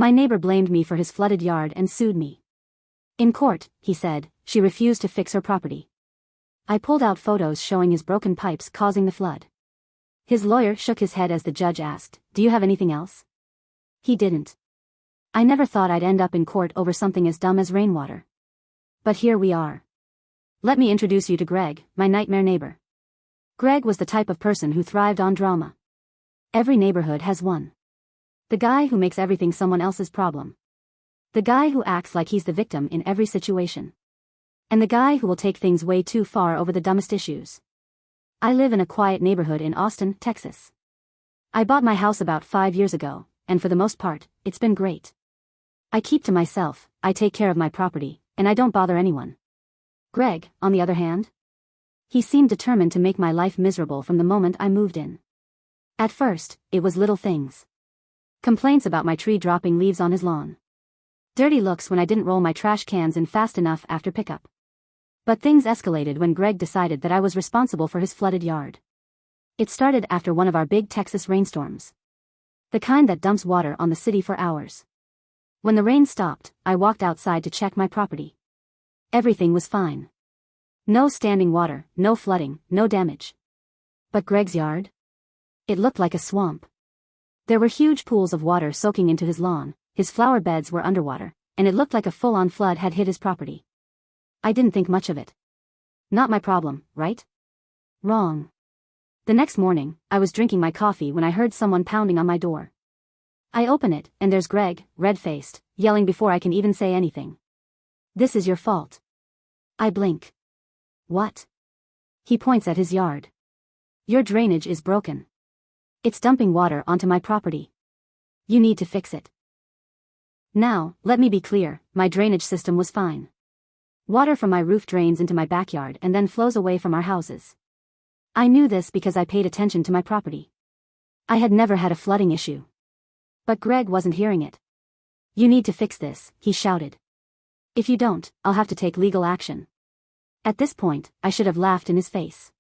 My neighbor blamed me for his flooded yard and sued me. In court, he said, she refused to fix her property. I pulled out photos showing his broken pipes causing the flood. His lawyer shook his head as the judge asked, "Do you have anything else?" He didn't. I never thought I'd end up in court over something as dumb as rainwater. But here we are. Let me introduce you to Greg, my nightmare neighbor. Greg was the type of person who thrived on drama. Every neighborhood has one. The guy who makes everything someone else's problem. The guy who acts like he's the victim in every situation. And the guy who will take things way too far over the dumbest issues. I live in a quiet neighborhood in Austin, Texas. I bought my house about 5 years ago, and for the most part, it's been great. I keep to myself, I take care of my property, and I don't bother anyone. Greg, on the other hand? He seemed determined to make my life miserable from the moment I moved in. At first, it was little things. Complaints about my tree dropping leaves on his lawn. Dirty looks when I didn't roll my trash cans in fast enough after pickup. But things escalated when Greg decided that I was responsible for his flooded yard. It started after one of our big Texas rainstorms. The kind that dumps water on the city for hours. When the rain stopped, I walked outside to check my property. Everything was fine. No standing water, no flooding, no damage. But Greg's yard? It looked like a swamp. There were huge pools of water soaking into his lawn, his flower beds were underwater, and it looked like a full-on flood had hit his property. I didn't think much of it. Not my problem, right? Wrong. The next morning, I was drinking my coffee when I heard someone pounding on my door. I open it, and there's Greg, red-faced, yelling before I can even say anything. "This is your fault." I blink. "What?" He points at his yard. "Your drainage is broken. It's dumping water onto my property. You need to fix it." Now, let me be clear, my drainage system was fine. Water from my roof drains into my backyard and then flows away from our houses. I knew this because I paid attention to my property. I had never had a flooding issue. But Greg wasn't hearing it. "You need to fix this," he shouted. "If you don't, I'll have to take legal action." At this point, I should have laughed in his face.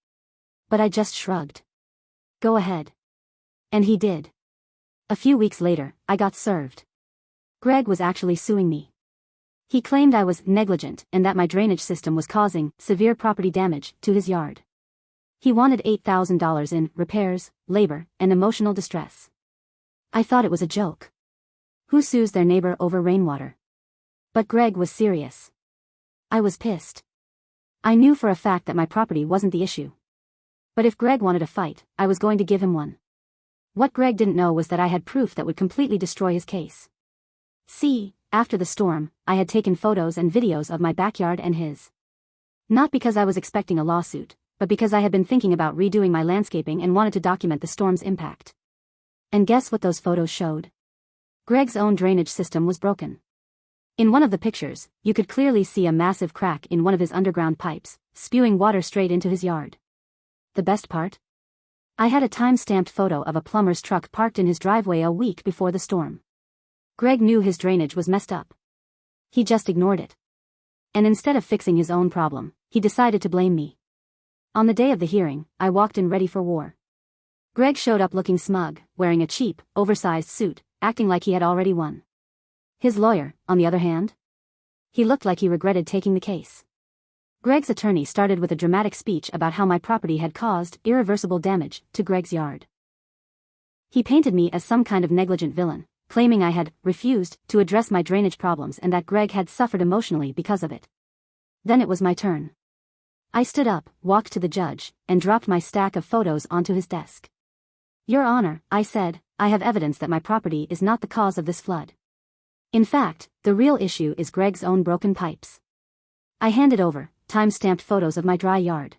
But I just shrugged. "Go ahead." And he did. A few weeks later, I got served. Greg was actually suing me. He claimed I was negligent and that my drainage system was causing severe property damage to his yard. He wanted $8,000 in repairs, labor, and emotional distress. I thought it was a joke. Who sues their neighbor over rainwater? But Greg was serious. I was pissed. I knew for a fact that my property wasn't the issue. But if Greg wanted a fight, I was going to give him one. What Greg didn't know was that I had proof that would completely destroy his case. See, after the storm, I had taken photos and videos of my backyard and his. Not because I was expecting a lawsuit, but because I had been thinking about redoing my landscaping and wanted to document the storm's impact. And guess what those photos showed? Greg's own drainage system was broken. In one of the pictures, you could clearly see a massive crack in one of his underground pipes, spewing water straight into his yard. The best part? I had a time-stamped photo of a plumber's truck parked in his driveway a week before the storm. Greg knew his drainage was messed up. He just ignored it. And instead of fixing his own problem, he decided to blame me. On the day of the hearing, I walked in ready for war. Greg showed up looking smug, wearing a cheap, oversized suit, acting like he had already won. His lawyer, on the other hand? He looked like he regretted taking the case. Greg's attorney started with a dramatic speech about how my property had caused irreversible damage to Greg's yard. He painted me as some kind of negligent villain, claiming I had refused to address my drainage problems and that Greg had suffered emotionally because of it. Then it was my turn. I stood up, walked to the judge, and dropped my stack of photos onto his desk. "Your Honor," I said, "I have evidence that my property is not the cause of this flood. In fact, the real issue is Greg's own broken pipes." I handed over time-stamped photos of my dry yard.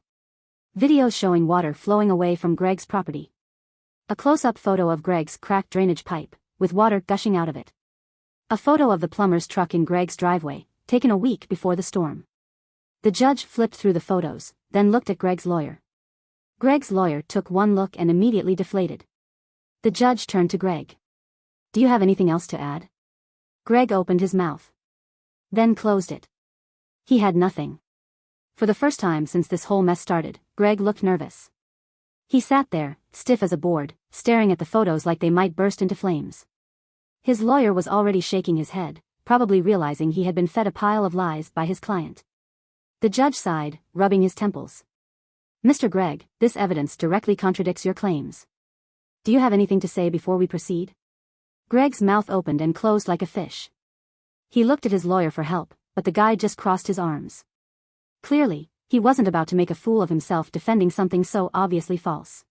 Videos showing water flowing away from Greg's property. A close-up photo of Greg's cracked drainage pipe, with water gushing out of it. A photo of the plumber's truck in Greg's driveway, taken a week before the storm. The judge flipped through the photos, then looked at Greg's lawyer. Greg's lawyer took one look and immediately deflated. The judge turned to Greg. "Do you have anything else to add?" Greg opened his mouth. Then closed it. He had nothing. For the first time since this whole mess started, Greg looked nervous. He sat there, stiff as a board, staring at the photos like they might burst into flames. His lawyer was already shaking his head, probably realizing he had been fed a pile of lies by his client. The judge sighed, rubbing his temples. Mr. Gregg, this evidence directly contradicts your claims. Do you have anything to say before we proceed? Gregg's mouth opened and closed like a fish. He looked at his lawyer for help, but the guy just crossed his arms. Clearly, he wasn't about to make a fool of himself defending something so obviously false.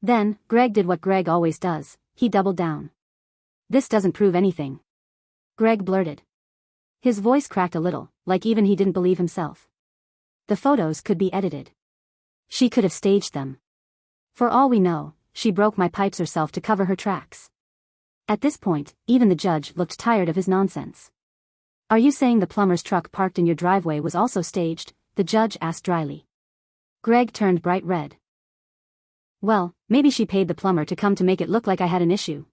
Then, Gregg did what Gregg always does, he doubled down. This doesn't prove anything. Gregg blurted. His voice cracked a little, like even he didn't believe himself. The photos could be edited. She could have staged them. For all we know, she broke my pipes herself to cover her tracks. At this point, even the judge looked tired of his nonsense. Are you saying the plumber's truck parked in your driveway was also staged? The judge asked dryly. Gregg turned bright red. Well, maybe she paid the plumber to come to make it look like I had an issue.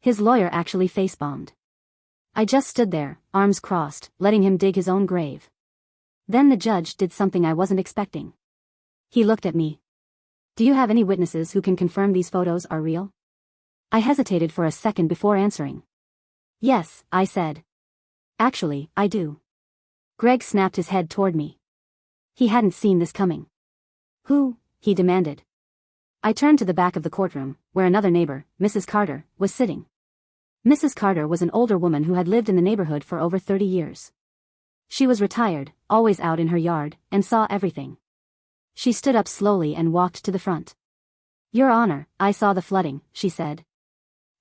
His lawyer actually face-bombed. I just stood there, arms crossed, letting him dig his own grave. Then the judge did something I wasn't expecting. He looked at me. Do you have any witnesses who can confirm these photos are real? I hesitated for a second before answering. Yes, I said. Actually, I do. Gregg snapped his head toward me. He hadn't seen this coming. Who? He demanded. I turned to the back of the courtroom, where another neighbor, Mrs. Carter, was sitting. Mrs. Carter was an older woman who had lived in the neighborhood for over 30 years. She was retired, always out in her yard, and saw everything. She stood up slowly and walked to the front. Your Honor, I saw the flooding, she said.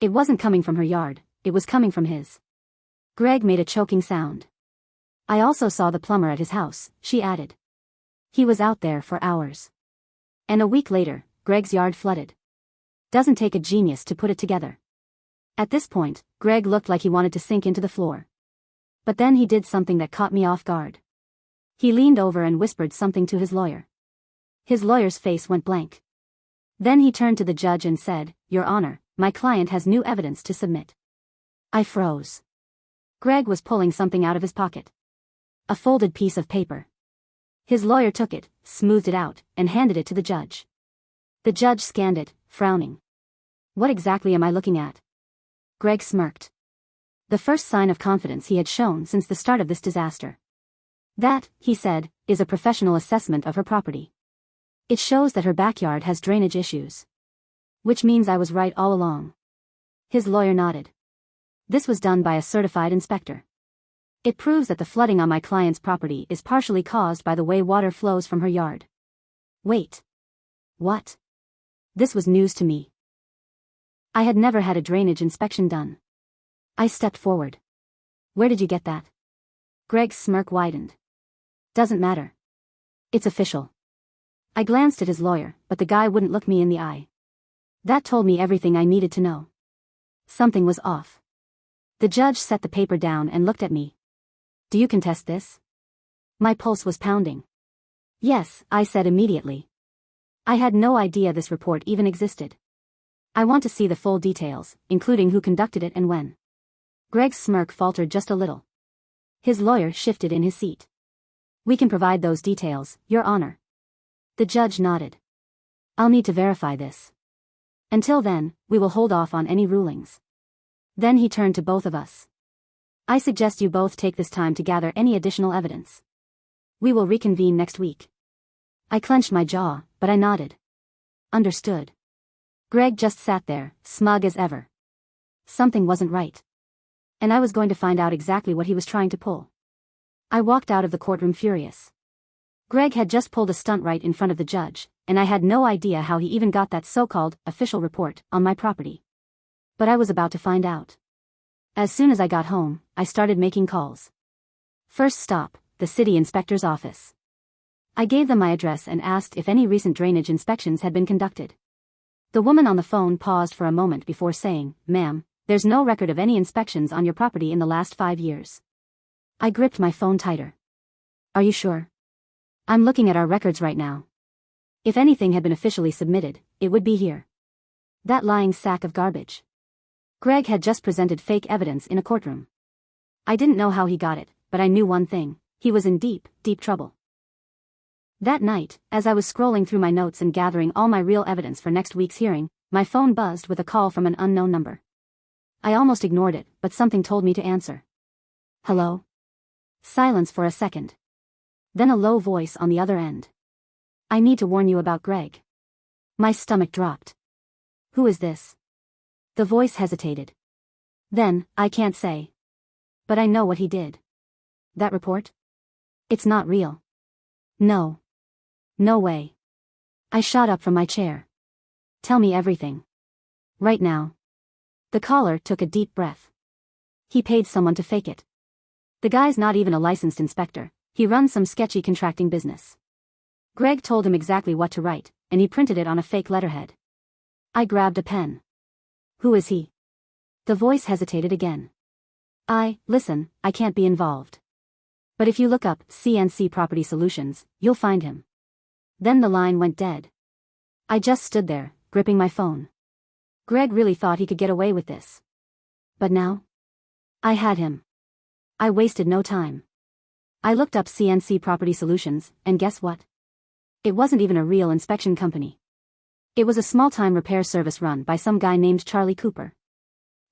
It wasn't coming from her yard, it was coming from his. Gregg made a choking sound. I also saw the plumber at his house, she added. He was out there for hours. And a week later, Gregg's yard flooded. Doesn't take a genius to put it together. At this point, Gregg looked like he wanted to sink into the floor. But then he did something that caught me off guard. He leaned over and whispered something to his lawyer. His lawyer's face went blank. Then he turned to the judge and said, Your Honor, my client has new evidence to submit. I froze. Gregg was pulling something out of his pocket. A folded piece of paper. His lawyer took it, smoothed it out, and handed it to the judge. The judge scanned it, frowning. What exactly am I looking at? Gregg smirked. The first sign of confidence he had shown since the start of this disaster. That, he said, is a professional assessment of her property. It shows that her backyard has drainage issues. Which means I was right all along. His lawyer nodded. This was done by a certified inspector. It proves that the flooding on my client's property is partially caused by the way water flows from her yard. Wait. What? This was news to me. I had never had a drainage inspection done. I stepped forward. Where did you get that? Gregg's smirk widened. Doesn't matter. It's official. I glanced at his lawyer, but the guy wouldn't look me in the eye. That told me everything I needed to know. Something was off. The judge set the paper down and looked at me. Do you contest this? My pulse was pounding. Yes, I said immediately. I had no idea this report even existed. I want to see the full details, including who conducted it and when. Gregg's smirk faltered just a little. His lawyer shifted in his seat. We can provide those details, Your Honor. The judge nodded. I'll need to verify this. Until then, we will hold off on any rulings. Then he turned to both of us. I suggest you both take this time to gather any additional evidence. We will reconvene next week. I clenched my jaw, but I nodded. Understood. Gregg just sat there, smug as ever. Something wasn't right. And I was going to find out exactly what he was trying to pull. I walked out of the courtroom furious. Gregg had just pulled a stunt right in front of the judge, and I had no idea how he even got that so-called official report on my property. But I was about to find out. As soon as I got home, I started making calls. First stop, the city inspector's office. I gave them my address and asked if any recent drainage inspections had been conducted. The woman on the phone paused for a moment before saying, Ma'am, there's no record of any inspections on your property in the last 5 years. I gripped my phone tighter. Are you sure? I'm looking at our records right now. If anything had been officially submitted, it would be here. That lying sack of garbage. Gregg had just presented fake evidence in a courtroom. I didn't know how he got it, but I knew one thing: he was in deep, deep trouble. That night, as I was scrolling through my notes and gathering all my real evidence for next week's hearing, my phone buzzed with a call from an unknown number. I almost ignored it, but something told me to answer. Hello? Silence for a second. Then a low voice on the other end. I need to warn you about Greg. My stomach dropped. Who is this? The voice hesitated. Then, I can't say. But I know what he did. That report? It's not real. No. No way. I shot up from my chair. Tell me everything. Right now. The caller took a deep breath. He paid someone to fake it. The guy's not even a licensed inspector, he runs some sketchy contracting business. Greg told him exactly what to write, and he printed it on a fake letterhead. I grabbed a pen. Who is he? The voice hesitated again. Listen, I can't be involved. But if you look up CNC Property Solutions, you'll find him. Then the line went dead. I just stood there, gripping my phone. Greg really thought he could get away with this. But now? I had him. I wasted no time. I looked up CNC Property Solutions, and guess what? It wasn't even a real inspection company. It was a small-time repair service run by some guy named Charlie Cooper.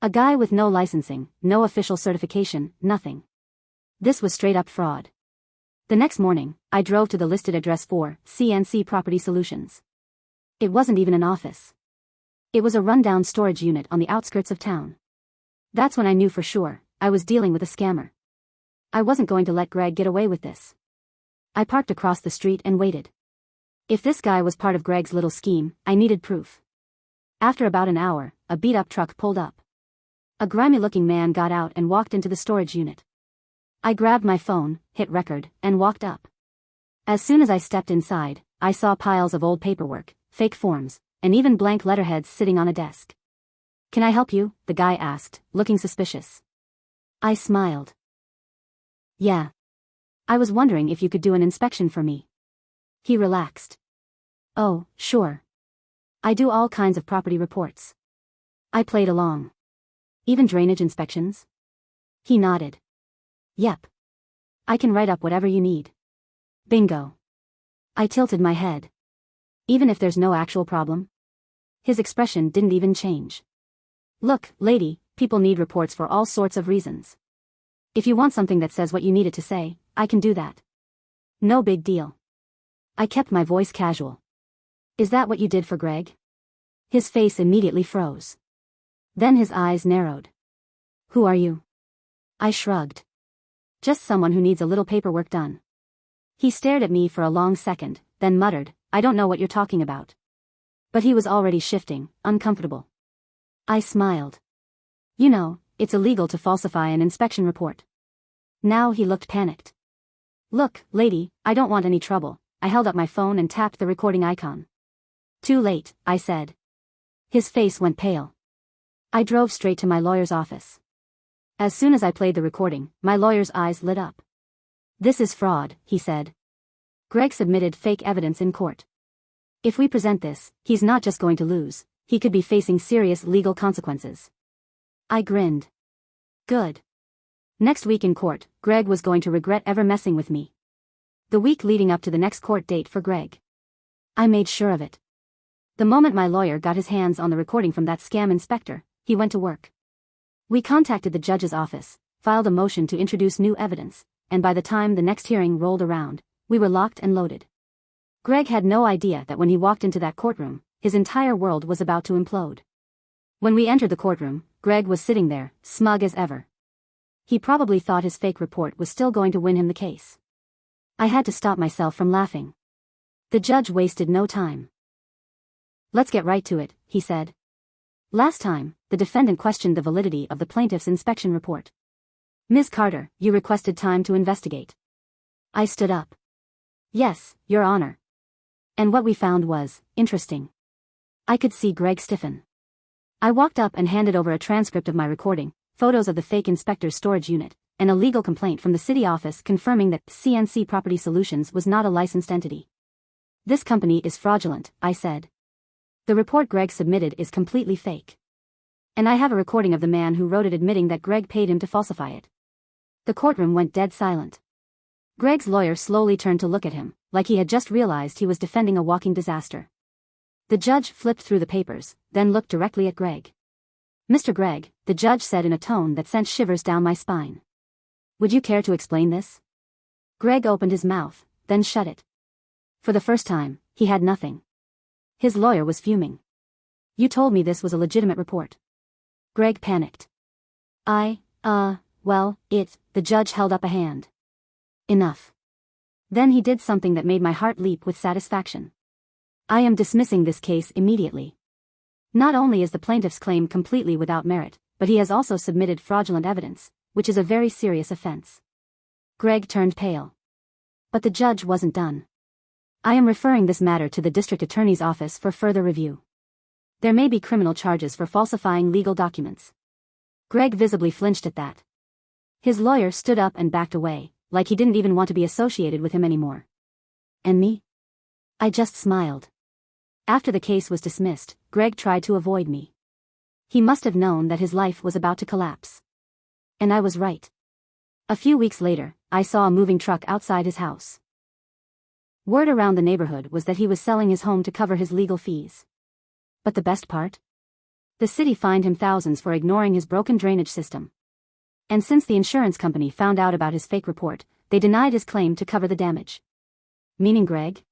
A guy with no licensing, no official certification, nothing. This was straight-up fraud. The next morning, I drove to the listed address for CNC Property Solutions. It wasn't even an office. It was a rundown storage unit on the outskirts of town. That's when I knew for sure, I was dealing with a scammer. I wasn't going to let Greg get away with this. I parked across the street and waited. If this guy was part of Greg's little scheme, I needed proof. After about an hour, a beat-up truck pulled up. A grimy-looking man got out and walked into the storage unit. I grabbed my phone, hit record, and walked up. As soon as I stepped inside, I saw piles of old paperwork, fake forms, and even blank letterheads sitting on a desk. Can I help you? The guy asked, looking suspicious. I smiled. Yeah. I was wondering if you could do an inspection for me. He relaxed. Oh, sure. I do all kinds of property reports. I played along. Even drainage inspections? He nodded. Yep. I can write up whatever you need. Bingo. I tilted my head. Even if there's no actual problem? His expression didn't even change. Look, lady, people need reports for all sorts of reasons. If you want something that says what you need it to say, I can do that. No big deal. I kept my voice casual. Is that what you did for Greg? His face immediately froze. Then his eyes narrowed. Who are you? I shrugged. Just someone who needs a little paperwork done. He stared at me for a long second, then muttered, I don't know what you're talking about. But he was already shifting, uncomfortable. I smiled. You know, it's illegal to falsify an inspection report. Now he looked panicked. Look, lady, I don't want any trouble. I held up my phone and tapped the recording icon. Too late, I said. His face went pale. I drove straight to my lawyer's office. As soon as I played the recording, my lawyer's eyes lit up. This is fraud, he said. Greg submitted fake evidence in court. If we present this, he's not just going to lose, he could be facing serious legal consequences. I grinned. Good. Next week in court, Greg was going to regret ever messing with me. The week leading up to the next court date for Greg. I made sure of it. The moment my lawyer got his hands on the recording from that scam inspector, he went to work. We contacted the judge's office, filed a motion to introduce new evidence, and by the time the next hearing rolled around, we were locked and loaded. Greg had no idea that when he walked into that courtroom, his entire world was about to implode. When we entered the courtroom, Greg was sitting there, smug as ever. He probably thought his fake report was still going to win him the case. I had to stop myself from laughing. The judge wasted no time. Let's get right to it, he said. Last time, the defendant questioned the validity of the plaintiff's inspection report. Ms. Carter, you requested time to investigate. I stood up. Yes, Your Honor. And what we found was interesting. I could see Greg stiffen. I walked up and handed over a transcript of my recording, photos of the fake inspector's storage unit, and a legal complaint from the city office confirming that CNC Property Solutions was not a licensed entity. This company is fraudulent, I said. The report Greg submitted is completely fake. And I have a recording of the man who wrote it admitting that Greg paid him to falsify it. The courtroom went dead silent. Greg's lawyer slowly turned to look at him, like he had just realized he was defending a walking disaster. The judge flipped through the papers, then looked directly at Greg. Mr. Gregg, the the judge said in a tone that sent shivers down my spine. Would you care to explain this? Greg opened his mouth, then shut it. For the first time, he had nothing. His lawyer was fuming. You told me this was a legitimate report. Greg panicked. The judge held up a hand. Enough. Then he did something that made my heart leap with satisfaction. I am dismissing this case immediately. Not only is the plaintiff's claim completely without merit, but he has also submitted fraudulent evidence, which is a very serious offense. Greg turned pale. But the judge wasn't done. I am referring this matter to the district attorney's office for further review. There may be criminal charges for falsifying legal documents. Greg visibly flinched at that. His lawyer stood up and backed away, like he didn't even want to be associated with him anymore. And me? I just smiled. After the case was dismissed, Greg tried to avoid me. He must have known that his life was about to collapse. And I was right. A few weeks later, I saw a moving truck outside his house. Word around the neighborhood was that he was selling his home to cover his legal fees. But the best part? The city fined him thousands for ignoring his broken drainage system. And since the insurance company found out about his fake report, they denied his claim to cover the damage. Meaning Greg?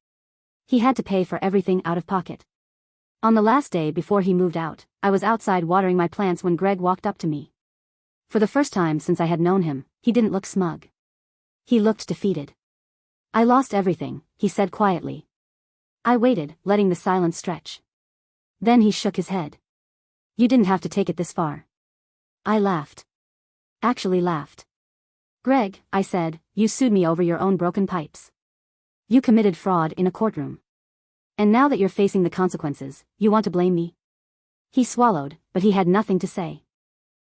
He had to pay for everything out of pocket. On the last day before he moved out, I was outside watering my plants when Greg walked up to me. For the first time since I had known him, he didn't look smug. He looked defeated. I lost everything, he said quietly. I waited, letting the silence stretch. Then he shook his head. You didn't have to take it this far. I laughed. Actually laughed. Greg, I said, you sued me over your own broken pipes. You committed fraud in a courtroom. And now that you're facing the consequences, you want to blame me? He swallowed, but he had nothing to say.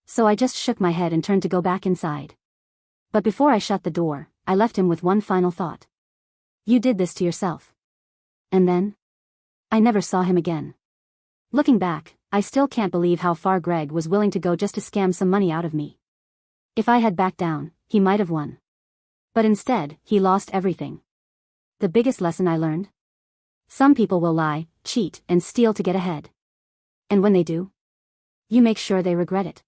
So I just shook my head and turned to go back inside. But before I shut the door, I left him with one final thought. You did this to yourself. And then? I never saw him again. Looking back, I still can't believe how far Greg was willing to go just to scam some money out of me. If I had backed down, he might have won. But instead, he lost everything. The biggest lesson I learned? Some people will lie, cheat, and steal to get ahead. And when they do, you make sure they regret it.